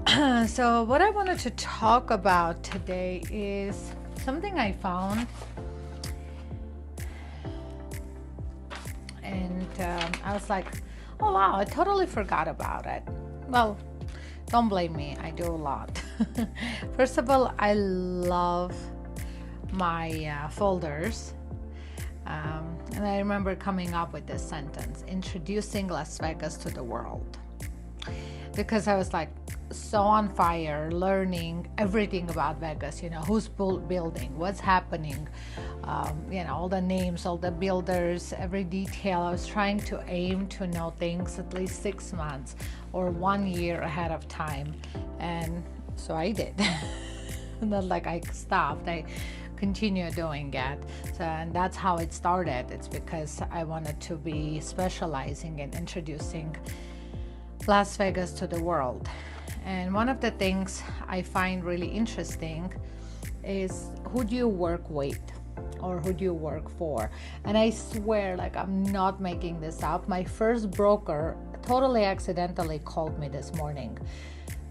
So, what I wanted to talk about today is something I found, and I was like, oh wow, I totally forgot about it. Well, don't blame me, I do a lot. First of all, I love my folders. And I remember coming up with this sentence, introducing Las Vegas to the world. Because I was like so on fire, learning everything about Vegas, who's building, what's happening, all the names, all the builders, every detail. I was trying to aim to know things at least 6 months or 1 year ahead of time. And so I did. Not like I stopped. I continue doing it. So, and that's how it started. It's because I wanted to be specializing in introducing Las Vegas to the world. And one of the things I find really interesting is who do you work with or who do you work for? And I swear, like, I'm not making this up. My first broker totally accidentally called me this morning.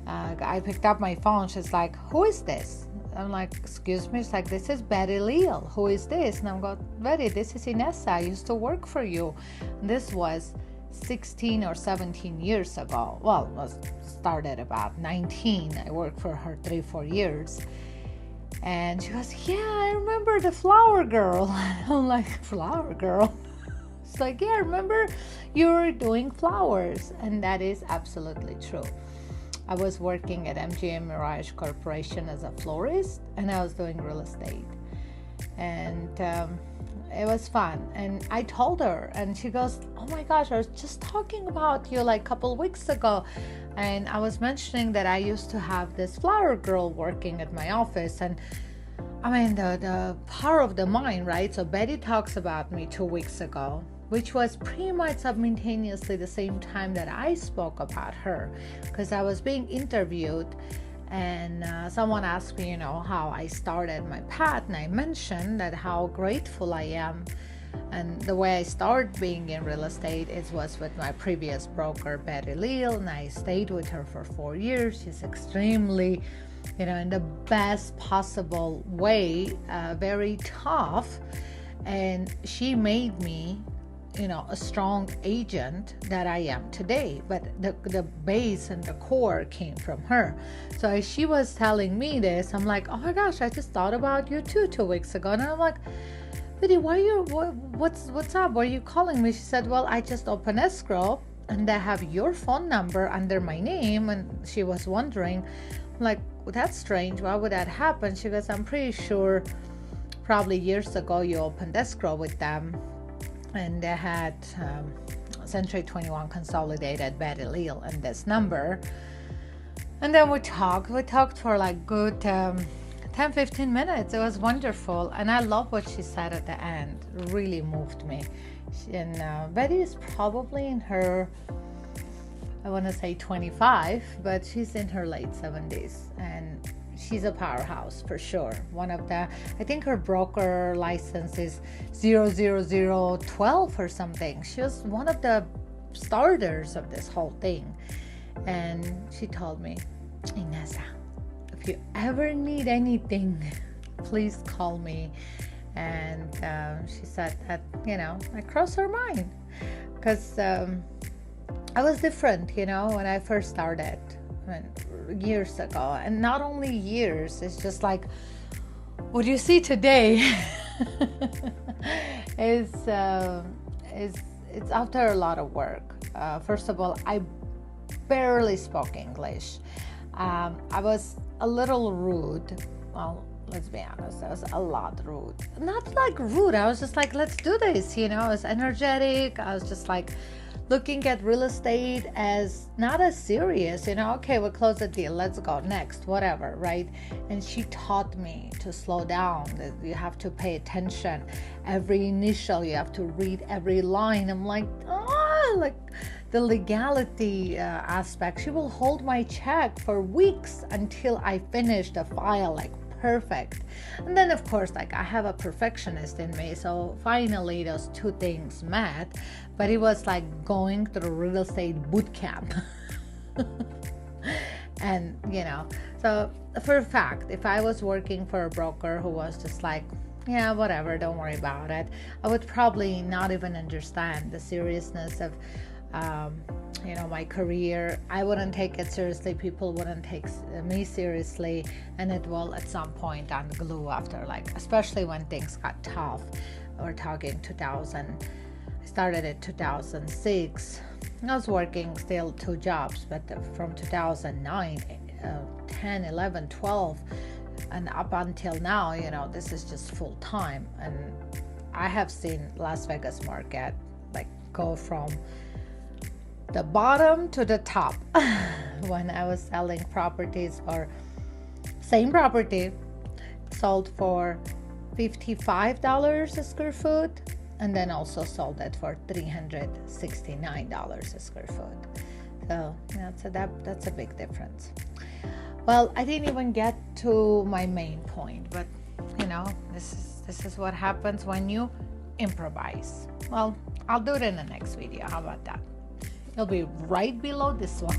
I picked up my phone. She's like, who is this? I'm like, excuse me. She's like, this is Betty Leal. Who is this? And I'm going, Betty, this is Inessa. I used to work for you. And this was 16 or 17 years ago. Well, it started about 19. I worked for her 3-4 years. And she goes, yeah, I remember the flower girl. I'm like, flower girl? It's like, yeah, I remember you were doing flowers. And that is absolutely true. I was working at MGM Mirage Corporation as a florist, and I was doing real estate. And it was fun. And I told her, and she goes, oh my gosh, I was just talking about you like a couple weeks ago. And I was mentioning that I used to have this flower girl working at my office. And I mean, the power of the mind, right? So Betty talks about me 2 weeks ago, which was pretty much simultaneously the same time that I spoke about her, because I was being interviewed. And someone asked me, how I started my path, and I mentioned that how grateful I am. And the way I started being in real estate was with my previous broker, Betty Leal, and I stayed with her for 4 years. She's extremely, in the best possible way, very tough. And she made me a strong agent that I am today, but the base and the core came from her. So as she was telling me this, I'm like, oh my gosh, I just thought about you too 2 weeks ago. And I'm like, Betty, what's up? Why are you calling me? She said, well, I just opened escrow and they have your phone number under my name. And she was wondering, like, well, that's strange. Why would that happen? She goes, I'm pretty sure probably years ago you opened escrow with them. And they had Century 21 Consolidated, Betty Leal, and this number. And then we talked for like good 10-15 minutes. It was wonderful. And I love what she said at the end. It really moved me. And Betty is probably in her, I want to say 25, but she's in her late 70s. And she's a powerhouse for sure. I think her broker license is 00012 or something. She was one of the starters of this whole thing. And she told me, Inessa, if you ever need anything, please call me. And she said that, I crossed her mind. Because I was different, when I first started. Years ago, and not only years, it's just like what you see today is it's after a lot of work. First of all, I barely spoke English. I was a little rude. Well, let's be honest, I was a lot rude. Not like rude, I was just like, let's do this, I was energetic. I was just like looking at real estate as not as serious, okay, we'll close the deal, let's go next, whatever, right? And she taught me to slow down, that you have to pay attention. Every initial, you have to read every line. I'm like, like the legality aspect. She will hold my check for weeks until I finish the file, like perfect. And then of course, like, I have a perfectionist in me, so finally those two things met. But it was like going through real estate boot camp. And so for a fact, if I was working for a broker who was just like, yeah, whatever, don't worry about it, I would probably not even understand the seriousness of my career. I wouldn't take it seriously, people wouldn't take me seriously, and it will at some point unglue after, like, especially when things got tough. We're talking 2000. I started in 2006. I was working still 2 jobs, but from 2009, 10, 11, 12, and up until now, this is just full time. And I have seen Las Vegas market like go from the bottom to the top when I was selling properties, or same property sold for $55 a square foot, and then also sold it for $369 a square foot. So that's a big difference. Well, I didn't even get to my main point, but this is what happens when you improvise. Well, I'll do it in the next video. How about that? It'll be right below this one.